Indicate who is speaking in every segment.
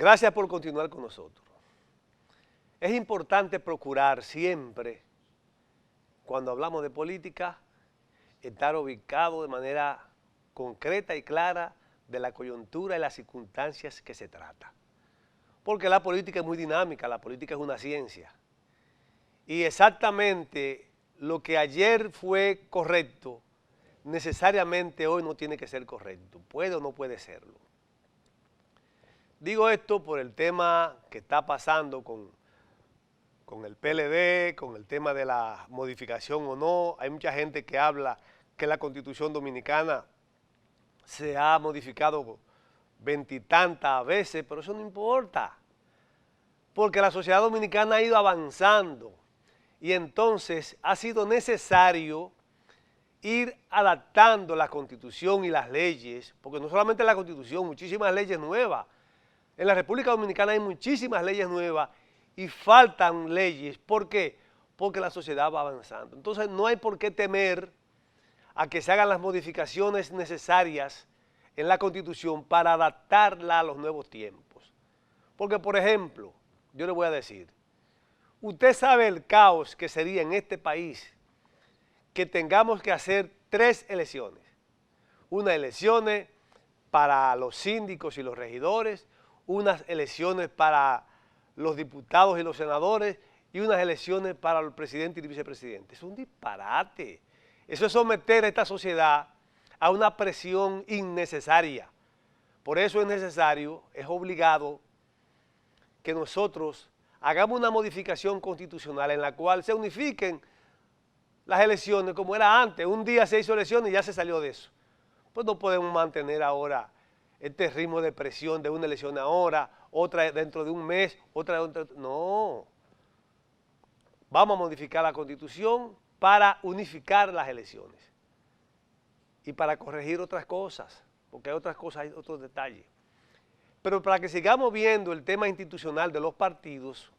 Speaker 1: Gracias por continuar con nosotros. Es importante procurar siempre, cuando hablamos de política, estar ubicado de manera concreta y clara de la coyuntura y las circunstancias que se trata. Porque la política es muy dinámica, la política es una ciencia. Y exactamente lo que ayer fue correcto, necesariamente hoy no tiene que ser correcto, puede o no puede serlo. Digo esto por el tema que está pasando con el PLD, con el tema de la modificación o no. Hay mucha gente que habla que la Constitución Dominicana se ha modificado veintitantas veces, pero eso no importa, porque la sociedad dominicana ha ido avanzando y entonces ha sido necesario ir adaptando la Constitución y las leyes, porque no solamente la Constitución, muchísimas leyes nuevas. En la República Dominicana hay muchísimas leyes nuevas y faltan leyes. ¿Por qué? Porque la sociedad va avanzando. Entonces no hay por qué temer a que se hagan las modificaciones necesarias en la Constitución para adaptarla a los nuevos tiempos. Porque, por ejemplo, yo le voy a decir, usted sabe el caos que sería en este país que tengamos que hacer 3 elecciones. Unas elecciones para los síndicos y los regidores, unas elecciones para los diputados y los senadores y unas elecciones para el presidente y el vicepresidente. Es un disparate. Eso es someter a esta sociedad a una presión innecesaria. Por eso es necesario, es obligado que nosotros hagamos una modificación constitucional en la cual se unifiquen las elecciones como era antes. Un día se hizo elecciones y ya se salió de eso. Pues no podemos mantener ahora este ritmo de presión de una elección ahora, otra dentro de un mes, otra dentro de... No. Vamos a modificar la Constitución para unificar las elecciones y para corregir otras cosas, porque hay otras cosas, hay otros detalles. Pero para que sigamos viendo el tema institucional de los partidos,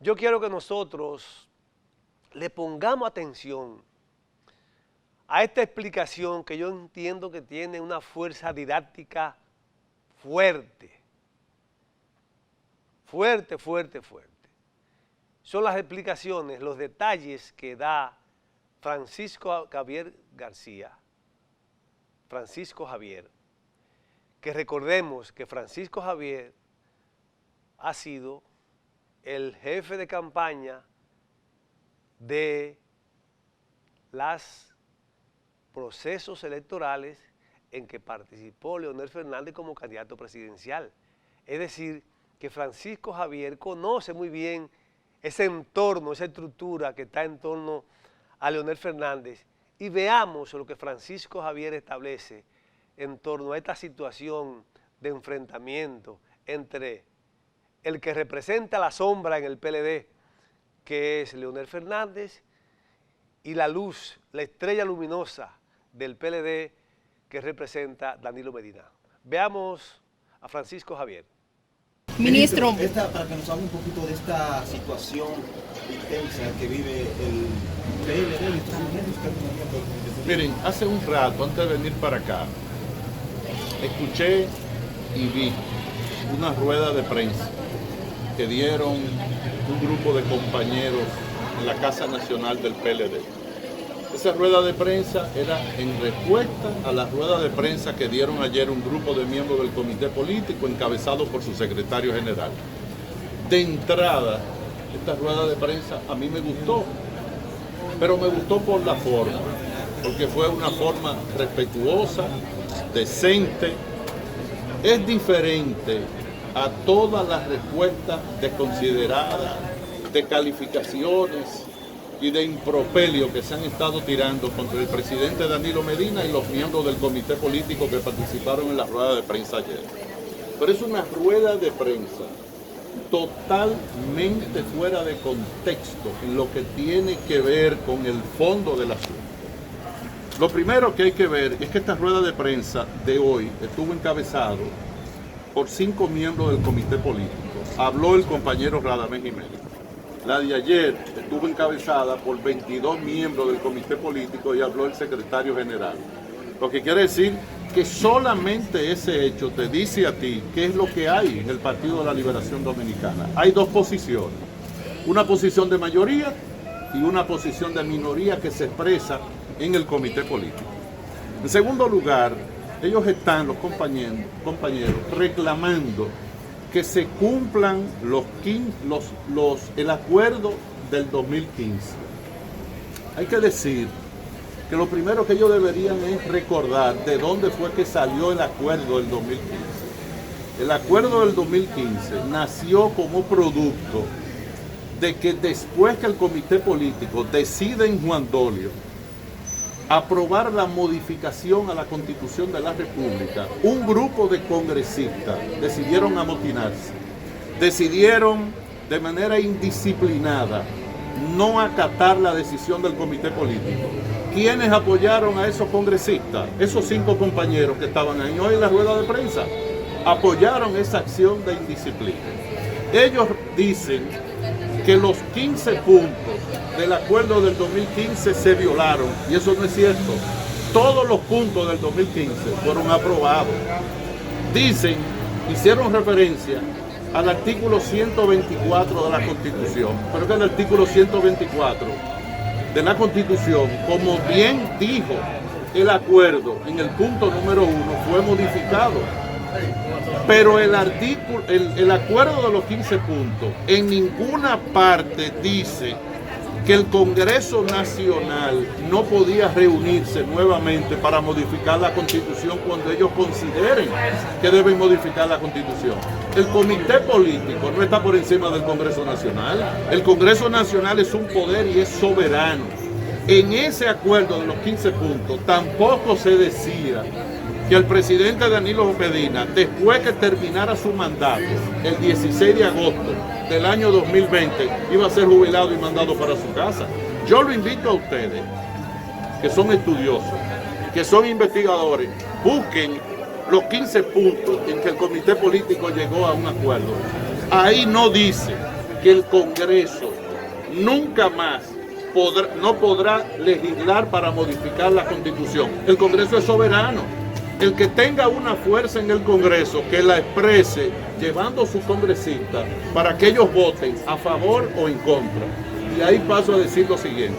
Speaker 1: yo quiero que nosotros le pongamos atención a esta explicación que yo entiendo que tiene una fuerza didáctica fuerte. Fuerte, fuerte, fuerte. Son las explicaciones, los detalles que da Francisco Javier García. Francisco Javier. Que recordemos que Francisco Javier ha sido el jefe de campaña de los procesos electorales en que participó Leonel Fernández como candidato presidencial. Es decir, que Francisco Javier conoce muy bien ese entorno, esa estructura que está en torno a Leonel Fernández, y veamos lo que Francisco Javier establece en torno a esta situación de enfrentamiento entre el que representa la sombra en el PLD, que es Leonel Fernández, y la luz, la estrella luminosa del PLD que representa Danilo Medina. Veamos a Francisco Javier.
Speaker 2: Ministro, para que nos hable un poquito de esta situación intensa que vive el PLD en estos momentos.
Speaker 3: Miren, hace un rato, antes de venir para acá, escuché y vi una rueda de prensa que dieron un grupo de compañeros en la Casa Nacional del PLD. Esa rueda de prensa era en respuesta a la rueda de prensa que dieron ayer un grupo de miembros del comité político encabezado por su secretario general. De entrada, esta rueda de prensa a mí me gustó, pero me gustó por la forma, porque fue una forma respetuosa, decente. Es diferente a todas las respuestas desconsideradas, de calificaciones y de impropelio que se han estado tirando contra el presidente Danilo Medina y los miembros del comité político que participaron en la rueda de prensa ayer. Pero es una rueda de prensa totalmente fuera de contexto en lo que tiene que ver con el fondo del asunto. Lo primero que hay que ver es que esta rueda de prensa de hoy estuvo encabezado por 5 miembros del comité político. Habló el compañero Radamés Jiménez. La de ayer estuvo encabezada por 22 miembros del comité político y habló el secretario general. Lo que quiere decir que solamente ese hecho te dice a ti qué es lo que hay en el Partido de la Liberación Dominicana. Hay dos posiciones, una posición de mayoría y una posición de minoría que se expresa en el comité político. En segundo lugar, ellos están, los compañeros, reclamando que se cumplan el acuerdo del 2015. Hay que decir que lo primero que ellos deberían es recordar de dónde fue que salió el acuerdo del 2015. El acuerdo del 2015 nació como producto de que después que el comité político decide en Juan Dolio aprobar la modificación a la Constitución de la República, un grupo de congresistas decidieron amotinarse, decidieron de manera indisciplinada no acatar la decisión del comité político. ¿Quiénes apoyaron a esos congresistas? Esos 5 compañeros que estaban ahí hoy en la rueda de prensa apoyaron esa acción de indisciplina. Ellos dicen que los 15 puntos del acuerdo del 2015 se violaron, y eso no es cierto. Todos los puntos del 2015 fueron aprobados. Dicen, hicieron referencia al artículo 124 de la Constitución, pero que el artículo 124 de la Constitución, como bien dijo el acuerdo en el punto número 1, fue modificado. Pero el acuerdo de los 15 puntos en ninguna parte dice que el Congreso Nacional no podía reunirse nuevamente para modificar la Constitución cuando ellos consideren que deben modificar la Constitución. El comité político no está por encima del Congreso Nacional. El Congreso Nacional es un poder y es soberano. En ese acuerdo de los 15 puntos tampoco se decía que el presidente Danilo Medina, después que terminara su mandato, el 16 de agosto del año 2020, iba a ser jubilado y mandado para su casa. Yo lo invito a ustedes, que son estudiosos, que son investigadores, busquen los 15 puntos en que el comité político llegó a un acuerdo. Ahí no dice que el Congreso nunca más no podrá legislar para modificar la Constitución. El Congreso es soberano. El que tenga una fuerza en el Congreso, que la exprese llevando a sus congresistas para que ellos voten a favor o en contra. Y ahí paso a decir lo siguiente.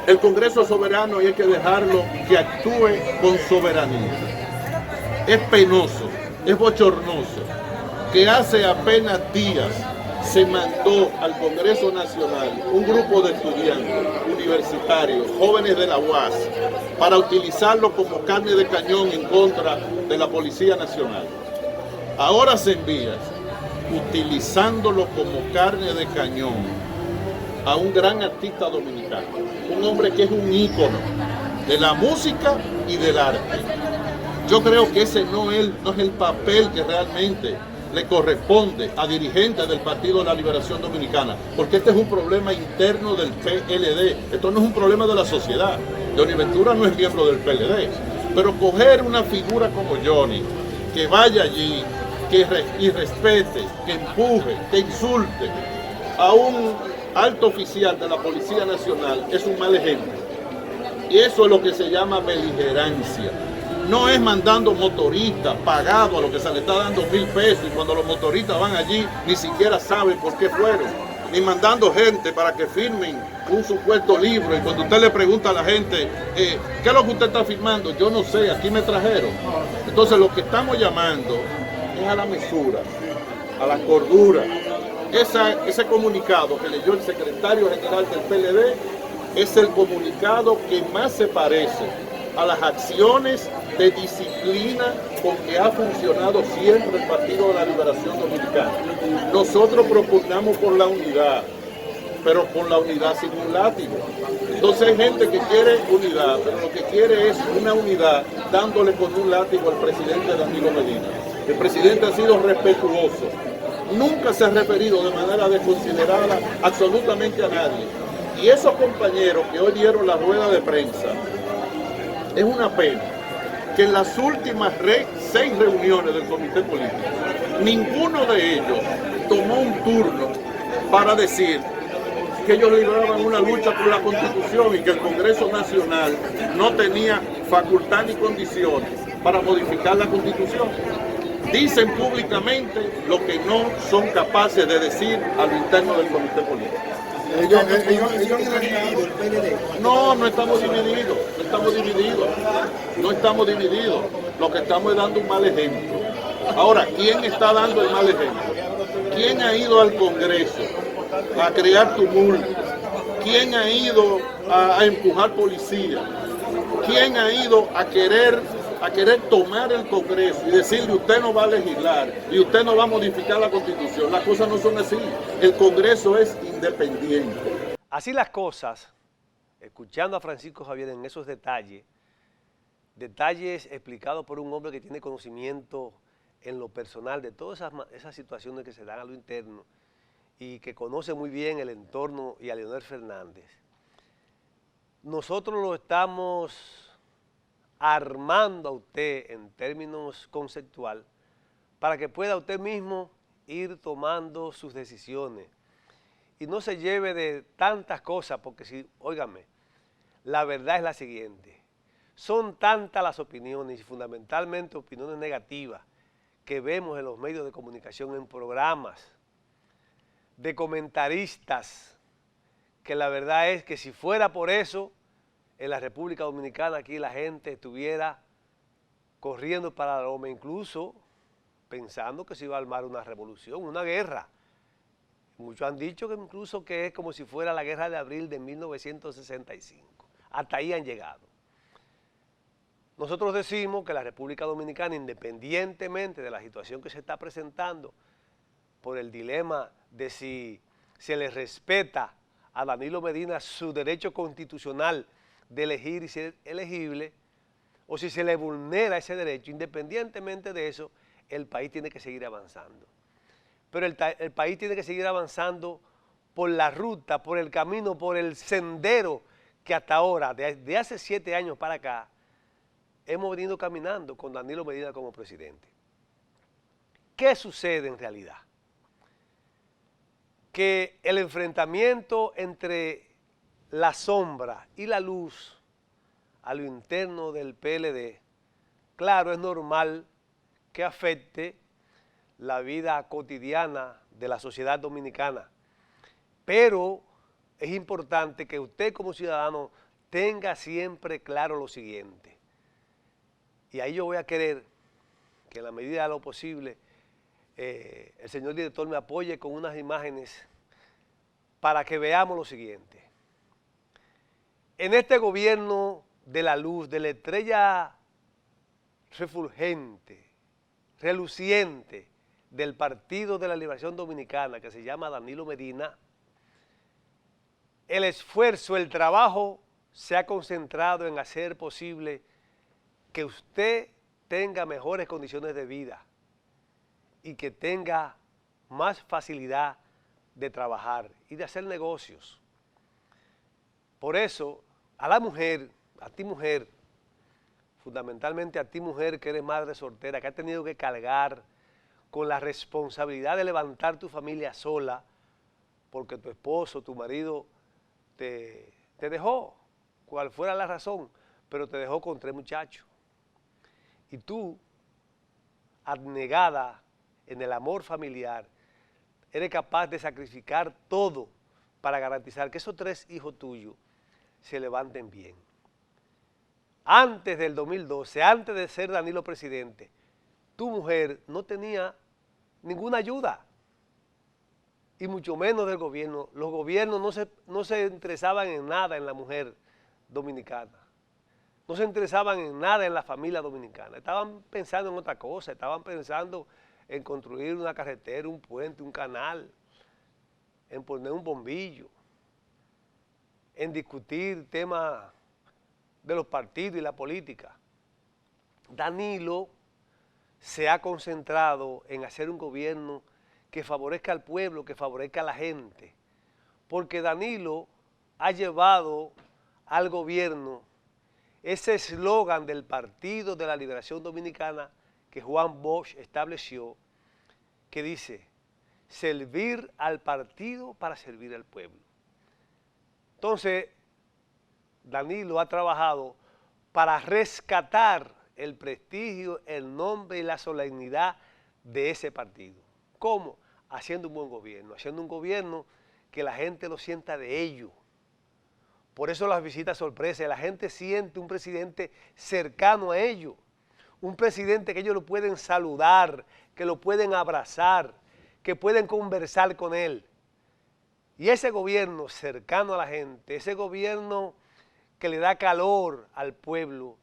Speaker 3: El Congreso es soberano y hay que dejarlo que actúe con soberanía. Es penoso, es bochornoso que hace apenas días se mandó al Congreso Nacional un grupo de estudiantes universitarios, jóvenes de la UAS, para utilizarlo como carne de cañón en contra de la Policía Nacional. Ahora se envía, utilizándolo como carne de cañón, a un gran artista dominicano, un hombre que es un ícono de la música y del arte. Yo creo que ese no es el papel que realmente le corresponde a dirigentes del Partido de la Liberación Dominicana, porque este es un problema interno del PLD, esto no es un problema de la sociedad. Johnny Ventura no es miembro del PLD, pero coger una figura como Johnny, que vaya allí, que irrespete, que empuje, que insulte a un alto oficial de la Policía Nacional, es un mal ejemplo. Y eso es lo que se llama beligerancia. No es mandando motoristas pagados a lo que se le está dando 1.000 pesos, y cuando los motoristas van allí ni siquiera saben por qué fueron, ni mandando gente para que firmen un supuesto libro, y cuando usted le pregunta a la gente, ¿qué es lo que usted está firmando? Yo no sé, aquí me trajeron. Entonces lo que estamos llamando es a la mesura, a la cordura. Ese comunicado que leyó el secretario general del PLD es el comunicado que más se parece a las acciones de disciplina con que ha funcionado siempre el Partido de la Liberación Dominicana. Nosotros propugnamos por la unidad, pero con la unidad sin un látigo. Entonces hay gente que quiere unidad, pero lo que quiere es una unidad dándole con un látigo al presidente Danilo Medina. El presidente ha sido respetuoso, nunca se ha referido de manera desconsiderada absolutamente a nadie. Y esos compañeros que hoy dieron la rueda de prensa, es una pena que en las últimas 6 reuniones del comité político, ninguno de ellos tomó un turno para decir que ellos libraban una lucha por la Constitución y que el Congreso Nacional no tenía facultad ni condiciones para modificar la Constitución. Dicen públicamente lo que no son capaces de decir a lo interno del comité político. No estamos divididos, no estamos divididos. Lo que estamos es dando un mal ejemplo. Ahora, ¿quién está dando el mal ejemplo? ¿Quién ha ido al Congreso a crear tumulto? ¿Quién ha ido a empujar policía? ¿Quién ha ido a querer tomar el Congreso y decirle usted no va a legislar y usted no va a modificar la Constitución? Las cosas no son así. El Congreso es independiente.
Speaker 1: Así las cosas, escuchando a Francisco Javier en esos detalles explicados por un hombre que tiene conocimiento en lo personal de todas esas situaciones que se dan a lo interno y que conoce muy bien el entorno y a Leonel Fernández. Nosotros lo estamos armando a usted en términos conceptual para que pueda usted mismo ir tomando sus decisiones y no se lleve de tantas cosas, porque si, óigame, la verdad es la siguiente, son tantas las opiniones y fundamentalmente opiniones negativas que vemos en los medios de comunicación, en programas, de comentaristas, que la verdad es que si fuera por eso, en la República Dominicana aquí la gente estuviera corriendo para la loma, incluso pensando que se iba a armar una revolución, una guerra. Muchos han dicho que incluso que es como si fuera la guerra de abril de 1965. Hasta ahí han llegado. Nosotros decimos que la República Dominicana, independientemente de la situación que se está presentando, por el dilema de si se le respeta a Danilo Medina su derecho constitucional de elegir y ser elegible, o si se le vulnera ese derecho, independientemente de eso, el país tiene que seguir avanzando. Pero el país tiene que seguir avanzando por la ruta, por el camino, por el sendero que hasta ahora, de hace 7 años para acá, hemos venido caminando con Danilo Medina como presidente. ¿Qué sucede en realidad? Que el enfrentamiento entre la sombra y la luz a lo interno del PLD, claro, es normal que afecte la vida cotidiana de la sociedad dominicana, pero es importante que usted como ciudadano tenga siempre claro lo siguiente, y ahí yo voy a querer que en la medida de lo posible el señor director me apoye con unas imágenes para que veamos lo siguiente. En este gobierno de la luz, de la estrella refulgente, reluciente del Partido de la Liberación Dominicana, que se llama Danilo Medina, el esfuerzo, el trabajo se ha concentrado en hacer posible que usted tenga mejores condiciones de vida y que tenga más facilidad de trabajar y de hacer negocios. Por eso, a la mujer, a ti mujer, fundamentalmente a ti mujer que eres madre soltera, que has tenido que cargar con la responsabilidad de levantar tu familia sola, porque tu esposo, tu marido te dejó, cual fuera la razón, pero te dejó con 3 muchachos. Y tú, abnegada en el amor familiar, eres capaz de sacrificar todo para garantizar que esos 3 hijos tuyos se levanten bien. Antes del 2012, antes de ser Danilo presidente, tu mujer no tenía ninguna ayuda, y mucho menos del gobierno. Los gobiernos no se interesaban en nada en la mujer dominicana, no se interesaban en nada en la familia dominicana, estaban pensando en otra cosa, estaban pensando en construir una carretera, un puente, un canal, en poner un bombillo, en discutir temas de los partidos y la política. Danilo se ha concentrado en hacer un gobierno que favorezca al pueblo, que favorezca a la gente, porque Danilo ha llevado al gobierno ese eslogan del Partido de la Liberación Dominicana que Juan Bosch estableció, que dice, servir al partido para servir al pueblo. Entonces, Danilo ha trabajado para rescatar el prestigio, el nombre y la solemnidad de ese partido. ¿Cómo? Haciendo un buen gobierno, haciendo un gobierno que la gente lo sienta de ellos. Por eso las visitas sorpresas, la gente siente un presidente cercano a ellos, un presidente que ellos lo pueden saludar, que lo pueden abrazar, que pueden conversar con él. Y ese gobierno cercano a la gente, ese gobierno que le da calor al pueblo,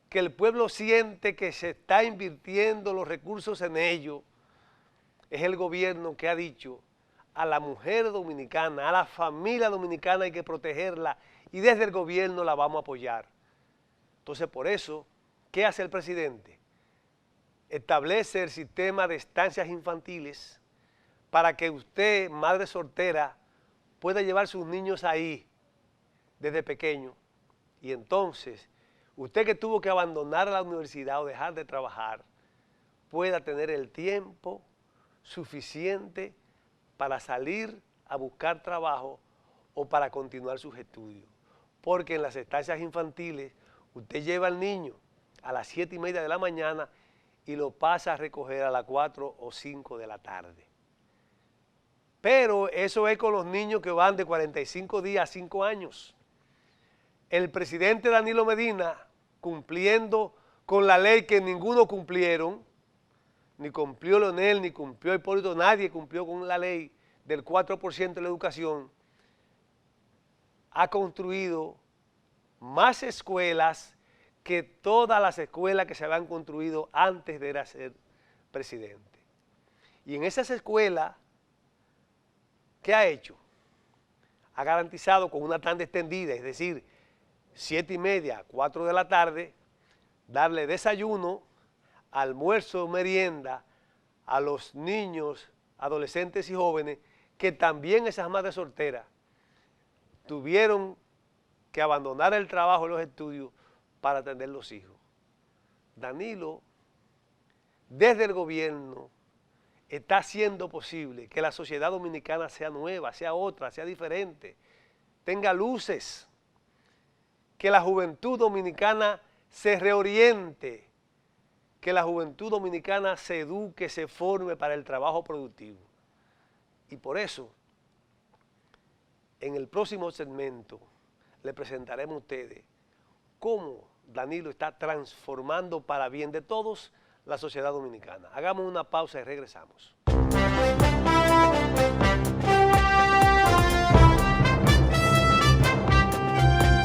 Speaker 1: que el pueblo siente que se está invirtiendo los recursos en ello, es el gobierno que ha dicho a la mujer dominicana, a la familia dominicana hay que protegerla y desde el gobierno la vamos a apoyar. Entonces por eso, ¿qué hace el presidente? Establece el sistema de estancias infantiles para que usted, madre soltera, pueda llevar sus niños ahí desde pequeño y entonces usted que tuvo que abandonar la universidad o dejar de trabajar pueda tener el tiempo suficiente para salir a buscar trabajo o para continuar sus estudios. Porque en las estancias infantiles usted lleva al niño a las 7:30 de la mañana y lo pasa a recoger a las 4 o 5 de la tarde. Pero eso es con los niños que van de 45 días a 5 años. El presidente Danilo Medina, cumpliendo con la ley que ninguno cumplieron, ni cumplió Leonel, ni cumplió Hipólito, nadie cumplió con la ley del 4% de la educación, ha construido más escuelas que todas las escuelas que se habían construido antes de él ser presidente. Y en esas escuelas, ¿qué ha hecho? Ha garantizado con una tanda extendida, es decir, 7:30, 4 de la tarde, darle desayuno, almuerzo, merienda a los niños, adolescentes y jóvenes que también esas madres solteras tuvieron que abandonar el trabajo y los estudios para atender los hijos. Danilo, desde el gobierno, está haciendo posible que la sociedad dominicana sea nueva, sea otra, sea diferente, tenga luces, que la juventud dominicana se reoriente, que la juventud dominicana se eduque, se forme para el trabajo productivo. Y por eso, en el próximo segmento, le presentaremos a ustedes cómo Danilo está transformando para bien de todos la sociedad dominicana. Hagamos una pausa y regresamos.